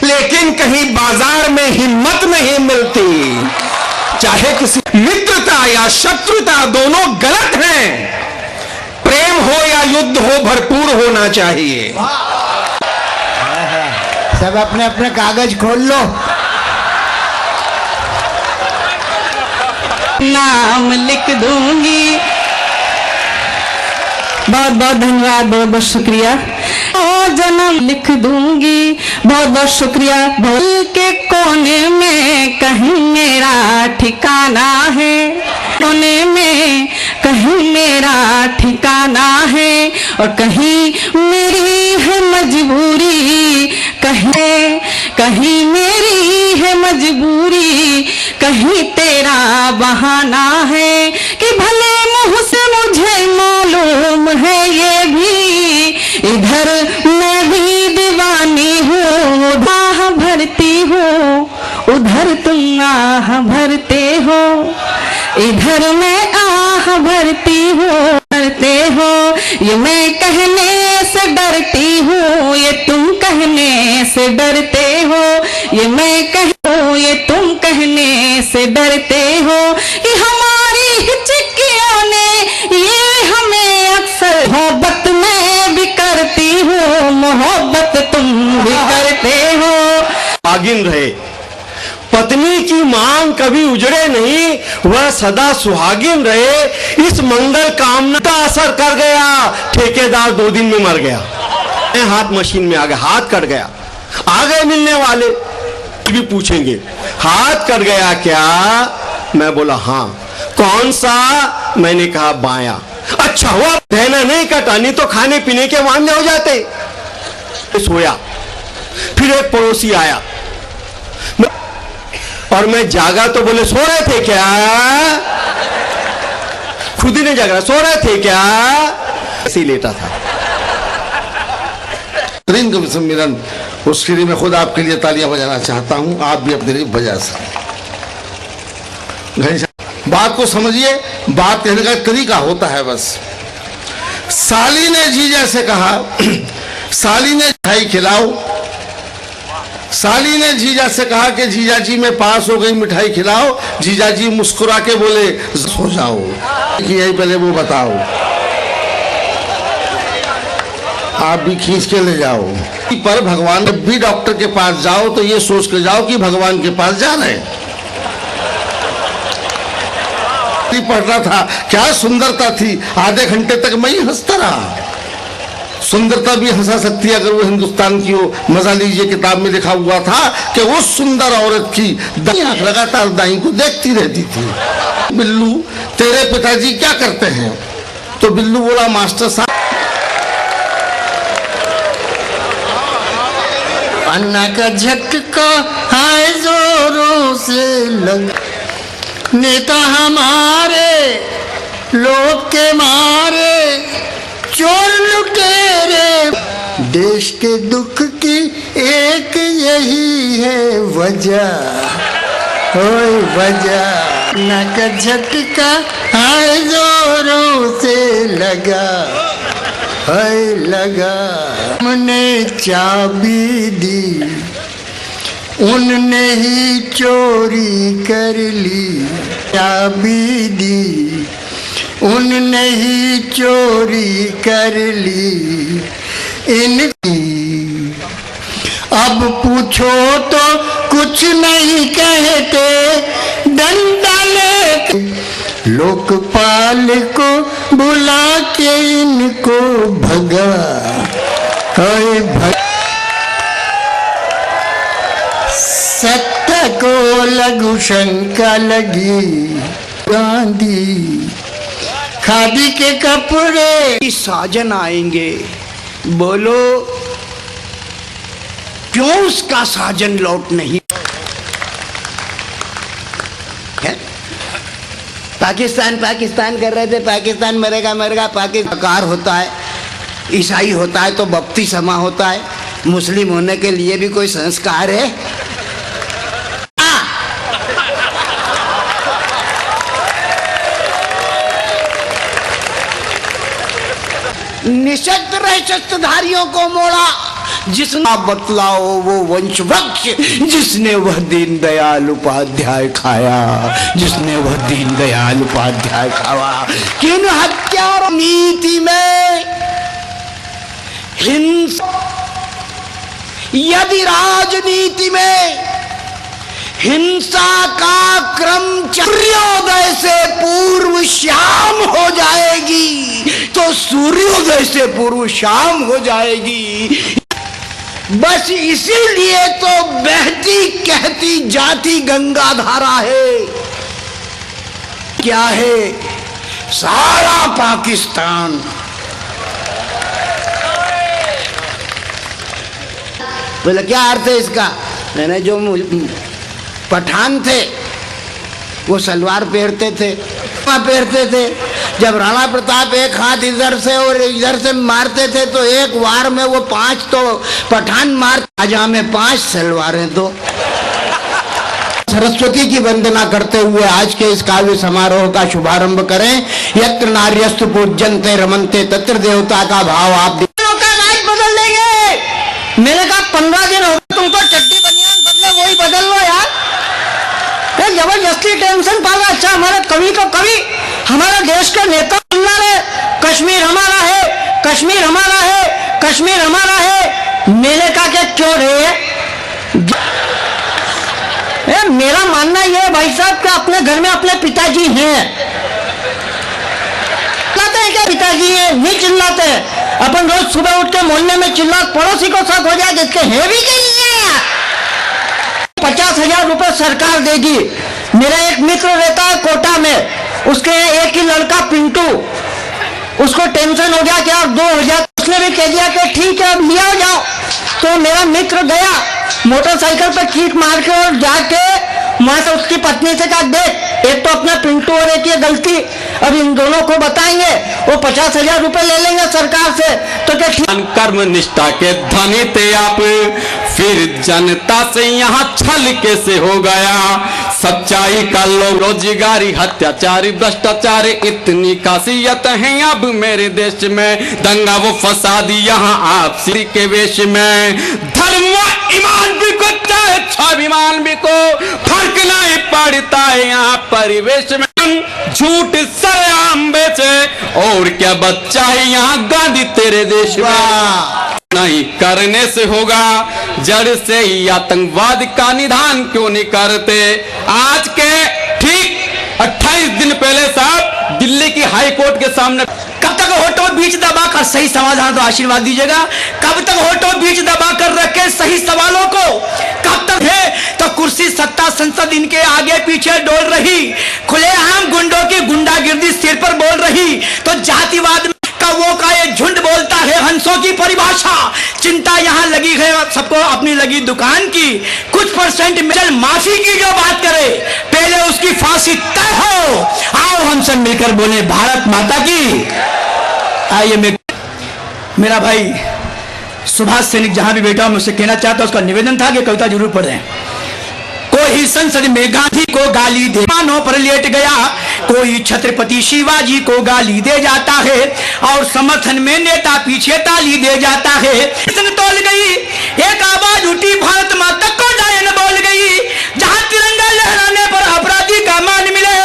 लेकिन कहीं बाजार में हिम्मत नहीं मिलती। चाहे किसी मित्रता या शत्रुता दोनों गलत हैं, प्रेम हो या युद्ध हो भरपूर होना चाहिए। सब अपने अपने कागज खोल लो। नाम लिख दूंगी। बहुत बहुत धन्यवाद, बहुत बहुत शुक्रिया। जन्म लिख दूंगी, बहुत बहुत शुक्रिया। भूल के कोने में कहीं मेरा ठिकाना है, कोने में कहीं मेरा ठिकाना है, और कहीं मेरी है मजबूरी, कहीं मेरी है मजबूरी, कहीं तेरा बहाना है कि भले मुंह से मुझे मालूम है ये भी, इधर मैं भी दीवानी हूँ, आह भरती हूँ, उधर तुम आह भरते हो, इधर मैं आह भरती हूँ, भरते हो। ये मैं कहने से डरती हूँ, ये तुम कहने से डरते हो, ये मैं कहूँ ये तुम कहने से डरते हो, कि हमारी हिचकियों ने ये हमें अक्सर मोहब्बत में भी करती हूँ, मोहब्बत तुम भी करते हो। सुहागिन रहे, पत्नी की मांग कभी उजड़े नहीं, वह सदा सुहागिन रहे, इस मंगल कामना का असर कर गया। ठेकेदार 2 दिन में मर गया, हाथ मशीन में आ गया, हाथ कट गया। आ गए मिलने वाले, भी पूछेंगे हाथ कट गया क्या? मैं बोला हाँ। कौन सा? मैंने कहा बायां। अच्छा हुआ रहना नहीं कटा, नहीं तो खाने पीने के वांदे हो जाते। सोया, फिर एक पड़ोसी आया और मैं जागा तो बोले सो रहे थे क्या? खुद ही नहीं जाग रहा, सो रहे थे क्या? ऐसे ही लेटा था। तरीन कवि सम्मेलन, उसके लिए मैं खुद आपके लिए तालियां बजाना चाहता हूं, आप भी अपने लिए बजा सकते। बात को समझिए, बात कहने का तरीका होता है बस। साली ने जीजा से कहा, साली ने मिठाई खिलाओ। साली ने जीजा से कहा कि जीजा जी मैं पास हो गई, मिठाई खिलाओ। जीजा जी मुस्कुरा के बोले सो जाओ, यही पहले वो बताओ, आप भी खींच के ले जाओ। पर भगवान जब भी डॉक्टर के पास जाओ तो ये सोच के जाओ कि भगवान के पास जा रहे हैं। पढ़ रहा था, क्या सुंदरता थी, आधे घंटे तक मैं ही हंसता रहा। सुंदरता भी हंसा सकती है अगर वो हिंदुस्तान की हो। मजा लीजिए, किताब में लिखा हुआ था कि उस सुंदर औरत की दाई आंख लगातार दाई को देखती रहती थी। बिल्लू तेरे पिताजी क्या करते हैं? तो बिल्लू बोला मास्टर साहब। अन्ना का झटका हाय जोरों से लग, नेता हमारे लोग के मारे, चोर लुटेरे, देश के दुख की एक यही है वजह, ओए वजह। अन्ना का झटका हाय जोरों से लगा, हाय लगा। हमने चाबी दी, उनने ही चोरी कर ली। चाबी दी, उनने ही चोरी कर ली इनकी। अब पूछो तो कुछ नहीं कहते, डंडा लेके लोकपाल को बुला के इनको भगा, हाय भगा। सत्ता को लघु शंका लगी, गांधी खादी के कपड़े साजन आएंगे, बोलो क्यों उसका साजन लौट नहीं है? पाकिस्तान पाकिस्तान कर रहे थे, पाकिस्तान मरेगा मरेगा। पाकिस्तान होता है, ईसाई होता है तो बपतिस्मा होता है, मुस्लिम होने के लिए भी कोई संस्कार है? निशक्त रह शस्त्रधारियों को मोड़ा, जिसने बतलाओ वो वंश वृक्ष जिसने वह दीनदयाल उपाध्याय खाया, जिसने वह दीनदयाल उपाध्याय खाया। किन हत्यारों नीति में हिंसा, यदि राजनीति में हिंसा का क्रम सूर्योदय से पूर्व शाम हो जाएगी तो सूर्योदय से पूर्व शाम हो जाएगी। बस इसीलिए तो बहती कहती जाती गंगा धारा है। क्या है? सारा पाकिस्तान। बोले क्या अर्थ है इसका? मैंने जो पठान थे वो सलवार पहनते थे, जब राणा प्रताप एक हाथ इधर से और इधर से मारते थे तो एक वार में वो 5 तो पठान मार, आजा में 5 सलवारें। तो सरस्वती की वंदना करते हुए आज के इस काव्य समारोह का शुभारंभ करें। यत्र नार्यस्तु पूज्यन्ते रमन्ते तत्र देवता का भाव आप बदल देंगे। मेरे कहा 15 दिन हो गए तुमको चड्डी बनियान बदले, वही बदल लो यार। जबरदस्ती टेंशन पाला। अच्छा हमारे कवि तो कवि, हमारा देश का नेता बनना है, कश्मीर हमारा है, कश्मीर हमारा है, कश्मीर हमारा है। मेरे का क्या चोर है? मेरा मानना यह है भाई साहब कि अपने घर में अपने पिताजी हैं, चिल्लाते हैं क्या? पिताजी है नहीं चिल्लाते। अपन रोज सुबह उठ के मोहल्ले में चिल्ला, पड़ोसी को शक हो जाए जिसके है भी के लिए 50,000 रुपए सरकार देगी। मेरा एक मित्र रहता है कोटा में, उसके एक ही लड़का पिंटू, उसको टेंशन हो गया कि यार 2,000, उसने भी कह दिया कि ठीक है अब लिया जाओ। तो मेरा मित्र गया मोटरसाइकिल पर किक मार के और जाके मैं तो उसकी पत्नी से कहा देख एक तो अपना पिंटू और एक ये गलती, अब इन दोनों को बताएंगे, वो 50,000 रुपए ले लेंगे सरकार से। तो क्या कर्म निष्ठा के धनी थे आप, फिर जनता से यहाँ छल कैसे हो गया? सच्चाई का लोग रोजगारी हत्याचारी भ्रष्टाचारी इतनी खासियत है अब मेरे देश में। दंगा वो फसादी यहाँ आप श्री के वेश में। धर्म व ईमान भी को चाहे स्वाभिमान भी को फर्क नहीं पड़ता है यहाँ परिवेश में। झूठ सरेआम बेचे और क्या बच्चा है यहाँ गांधी तेरे देश में। नहीं करने से होगा जड़ से ही आतंकवाद का निदान क्यों नहीं करते? आज के ठीक 28 दिन पहले साहब दिल्ली की हाई कोर्ट के सामने कब तक होठों बीच दबाकर सही समाधान तो आशीर्वाद दीजिएगा। कब तक होठों बीच दबाकर रखे सही सवालों को? कब तक है तो कुर्सी सत्ता संसद इनके आगे पीछे डोल रही, खुलेआम गुंडों की गुंडागिर्दी सिर पर बोल रही, तो जातिवाद का वो का ये झुंड बोलता है हंसों की परिभाषा। चिंता यहाँ लगी है सबको अपनी लगी दुकान की, कुछ परसेंट मिसल माफी की जो बात करे पहले उसकी फांसी तय हो। आओ हम सब मिलकर बोले भारत माता की। आइए मेरा भाई सुभाष सैनिक जहां भी बैठा मुझसे कहना चाहता उसका निवेदन था कि कविता जरूर पढ़ें। कोई संसद में गांधी को गाली दे मानो पर लेट गया, कोई छत्रपति शिवाजी को गाली दे जाता है और समर्थन में नेता पीछे ताली दे जाता है। तोल गई एक आवाज उठी भारत माता को डायन बोल गई, जहां तिरंगा लहराने पर अपराधी का मान मिले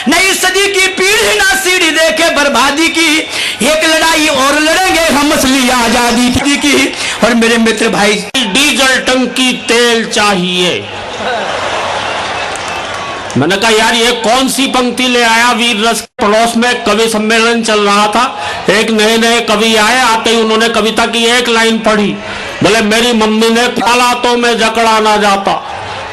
नई सदी की पीढ़ी ना सीढ़ी देखे बर्बादी की। एक लड़ाई और लड़ेंगे हम असली आजादी की। और मेरे मित्र भाई डीजल टंकी तेल चाहिए। मैंने कहा यार ये कौन सी पंक्ति ले आया? वीर रस पड़ोस में कवि सम्मेलन चल रहा था, एक नए कवि आए, आते ही उन्होंने कविता की एक लाइन पढ़ी, बोले मेरी मम्मी ने हालातों में जकड़ा ना जाता,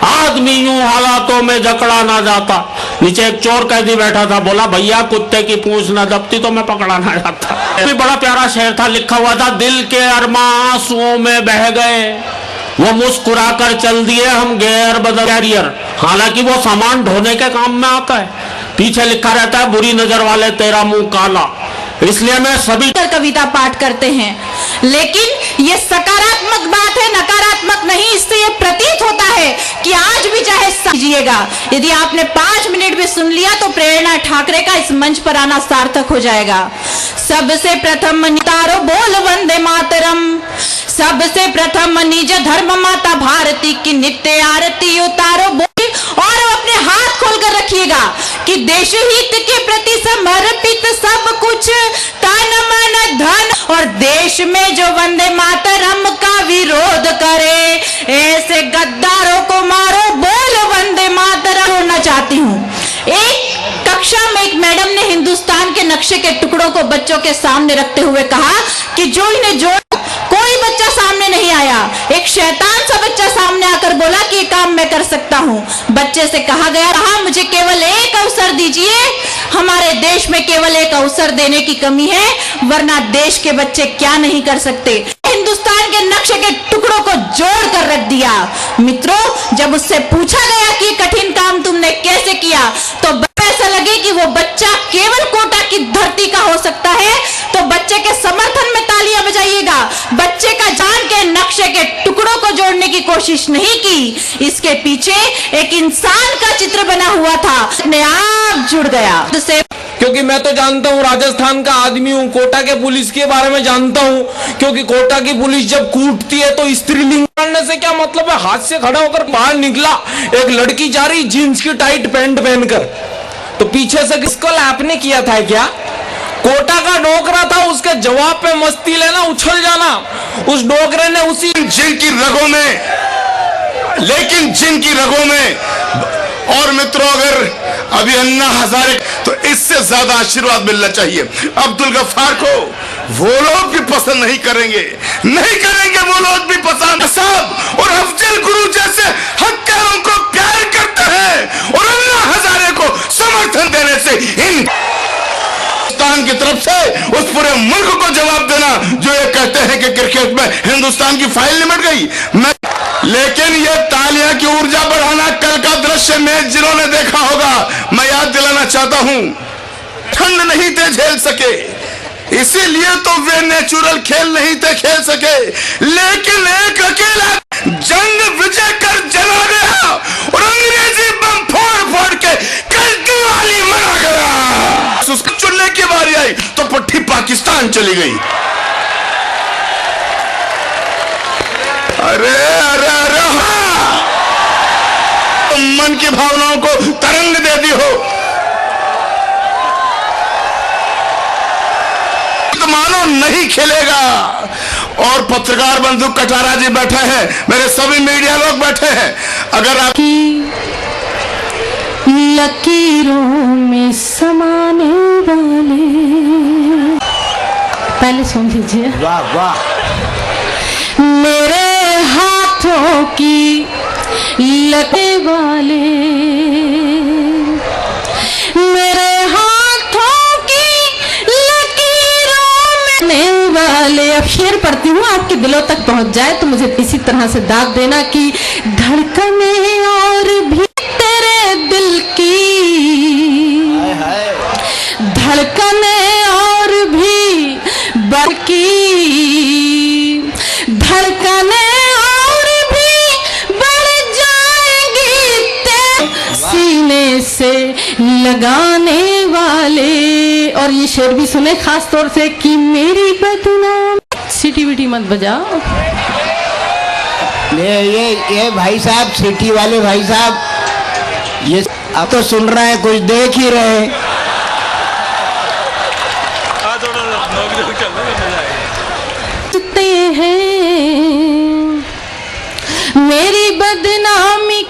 आदमी यूं हालातों में जकड़ा ना जाता। नीचे एक चोर कैदी बैठा था, बोला भैया कुत्ते की पूंछ न दबती तो मैं पकड़ा ना जाता। भी बड़ा प्यारा शेर था, लिखा हुआ था दिल के अरमां आंसुओं में बह गए, वो मुस्कुरा कर चल दिए हम गैर बदल कैरियर। हालांकि वो सामान ढोने के काम में आता है, पीछे लिखा रहता है बुरी नजर वाले तेरा मुंह काला। इसलिए मैं सभी कविता पाठ करते हैं, लेकिन ये सकारात्मक बात है, नकारात्मक नहीं। इससे ये प्रतीत होता है कि आज भी चाहे समझिएगा, यदि आपने 5 मिनट भी सुन लिया तो प्रेरणा ठाकरे का इस मंच पर आना सार्थक हो जाएगा। सबसे प्रथम तारो बोल वंदे मातरम, सबसे प्रथम निज धर्म माता भारती की नित्य आरती उतारो बोली, और अपने हाथ खोलकर रखिएगा कि देश हित के प्रति समर्पित सब कुछ तन मन धन, और देश में जो वंदे मातरम का विरोध करे ऐसे गद्दारों को मारो, बोल वंदे मातरम। जोड़ना चाहती हूँ, एक कक्षा में एक मैडम ने हिंदुस्तान के नक्शे के टुकड़ों को बच्चों के सामने रखते हुए कहा कि जो इन्हें जोड़, कोई बच्चा सामने नहीं आया। एक शैतान सा बच्चा सामने आकर बोला कि ये काम मैं कर सकता हूँ। बच्चे से कहा गया, मुझे केवल एक अवसर दीजिए, हमारे देश में केवल एक अवसर देने की कमी है, वरना देश के बच्चे क्या नहीं कर सकते। हिंदुस्तान के नक्शे के टुकड़ों को जोड़ कर रख दिया। मित्रों, जब उससे पूछा गया कि कठिन काम तुमने कैसे किया, तो ऐसा लगे कि वो बच्चा केवल कोटा की धरती का हो सकता है, तो बच्चे के समर्थन में तालियां बजाइएगा। बच्चे का जान के नक्शे के टुकड़ों को जोड़ने की कोशिश नहीं की, इसके पीछे एक इंसान का चित्र बना हुआ था, अपने आप जुड़ गया। क्योंकि मैं तो जानता हूँ, राजस्थान का आदमी हूँ, कोटा के पुलिस के बारे में जानता हूँ, क्योंकि कोटा की पुलिस जब कूटती है तो स्त्रीलिंग करने से क्या मतलब है। हाथ से खड़ा होकर बाहर निकला, एक लड़की जा रही जींस की टाइट पैंट पहनकर, तो पीछे से किसको आपने किया था क्या? कोटा का डोकरा था, उसके जवाब पे मस्ती लेना, उछल जाना। उस डोकरे ने उसी जिनकी रगों में, लेकिन जिनकी रगों में, और मित्रों अगर अभी अन्ना हजारे, तो इससे ज्यादा आशीर्वाद मिलना चाहिए। अब्दुल गफ्फार को वो लोग भी पसंद नहीं करेंगे वो लोग भी पसंद साहब और अफजल गुरु जैसे हत्यारों को प्यार करते हैं, और अन्ना हजारे को समर्थन देने से हिंदुस्तान की तरफ से उस पूरे मुल्क को जवाब देना जो ये कहते हैं कि क्रिकेट में हिंदुस्तान की फाइल निमट गई। लेकिन ये तालियां की ऊर्जा बढ़ाना, कल का दृश्य मैच जिन्होंने देखा होगा, मैं याद दिलाना चाहता हूं, ठंड नहीं थे झेल सके, इसीलिए तो वे नेचुरल खेल नहीं थे खेल सके, लेकिन एक अकेला जंग विजय कर चला गया और अंग्रेजी बम फोड़ फोड़ के कल्टी वाली मरा गया। उसको चुनने की बारी आई तो पट्टी पाकिस्तान चली गई। अरे अरे अरे हाँ, मन की भावनाओं को तरंग दे दी हो तो मानो नहीं खेलेगा। और पत्रकार बंधु कटारा जी बैठे हैं, मेरे सभी मीडिया लोग बैठे हैं, अगर आप लकीरों में समाने वाले, पहले सुन लीजिए। वाह वाह। मेरे हाथों की लगे वाले, मेरे हाथों की लकीरों में वाले। अब शेर पढ़ती हूँ, आपके दिलों तक पहुंच जाए तो मुझे इसी तरह से दाग देना कि धड़कने और भी तेरे दिल की, धड़कने और भी बढ़की, धड़कने और भी बढ़ जाएंगी तेरे सीने से लगाने वाले। और ये शेर भी सुने खास तौर से कि मेरी बदनाम, सीटी वीटी मत बजाओ। ये भाई साहब, सिटी वाले भाई साहब, ये अब तो सुन रहे हैं, कुछ देख ही रहे हैं। मेरी बदनामी